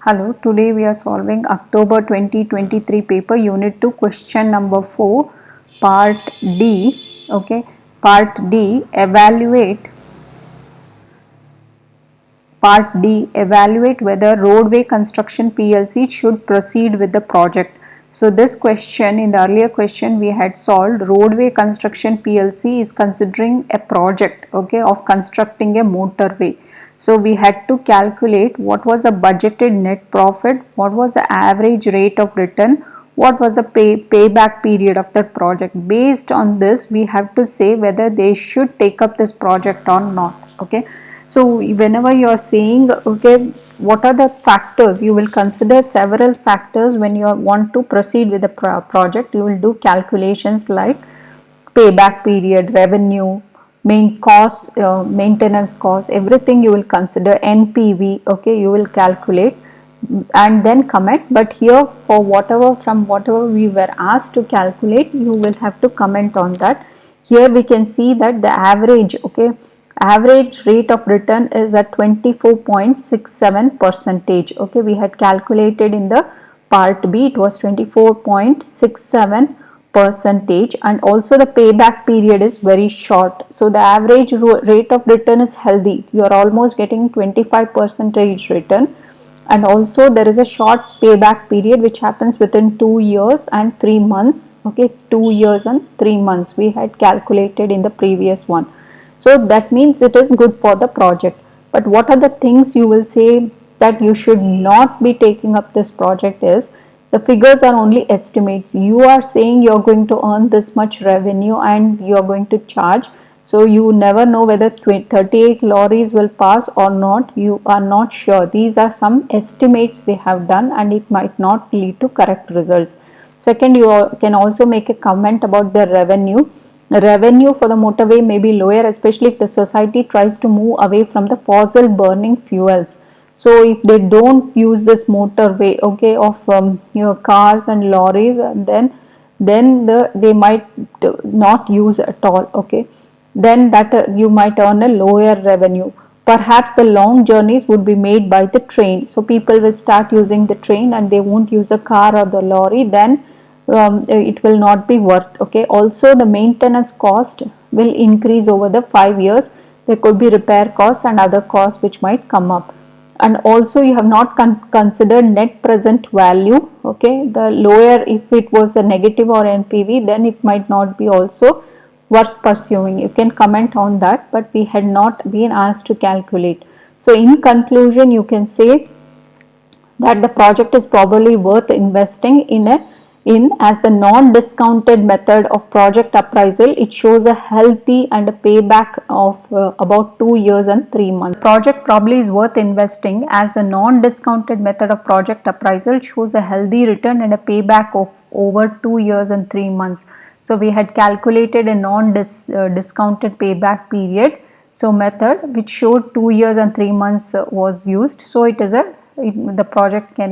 Hello, today we are solving October 2023 paper unit 2 question number 4 part D. Okay, part D evaluate whether Roadway Construction PLC should proceed with the project. So this question, in the earlier question we had solved, Roadway Construction PLC is considering a project, okay, of constructing a motorway. So we had to calculate what was the budgeted net profit, what was the average rate of return, what was the payback period of that project. Based on this, we have to say whether they should take up this project or not. Okay. So whenever you are saying, okay, what are the factors, you will consider several factors when you want to proceed with the project. You will do calculations like payback period, revenue, maintenance cost, everything you will consider, NPV, okay, you will calculate and then comment. But here for whatever we were asked to calculate, you will have to comment on that. Here we can see that the average, okay, average rate of return is at 24.67%. okay, we had calculated in the part B, it was 24.67%, and also the payback period is very short. So the average rate of return is healthy, you are almost getting 25% return, and also there is a short payback period which happens within 2 years and 3 months. okay, 2 years and 3 months we had calculated in the previous one. So that means it is good for the project. But what are the things you will say that you should not be taking up this project is, the figures are only estimates. You are saying you are going to earn this much revenue and you are going to charge. So you never know whether 38 lorries will pass or not. You are not sure. These are some estimates they have done and it might not lead to correct results. Second, you can also make a comment about the revenue. Revenue for the motorway may be lower, especially if the society tries to move away from the fossil burning fuels. So if they don't use this motorway, okay, of cars and lorries, then they might not use at all. Okay, then that you might earn a lower revenue. Perhaps the long journeys would be made by the train, so people will start using the train and they won't use a car or the lorry. Then it will not be worth. Okay, also the maintenance cost will increase over the 5 years. There could be repair costs and other costs which might come up. And also you have not considered net present value. Okay, the lower, if it was a negative or NPV, then it might not be also worth pursuing. You can comment on that, but we had not been asked to calculate. So in conclusion, you can say that the project is probably worth investing in as the non-discounted method of project appraisal. It shows a healthy and a payback of about 2 years and 3 months. The project probably is worth investing as the non-discounted method of project appraisal shows a healthy return and a payback of over 2 years and 3 months. So we had calculated a non-discounted payback period. So method which showed 2 years and 3 months was used. So it is the project can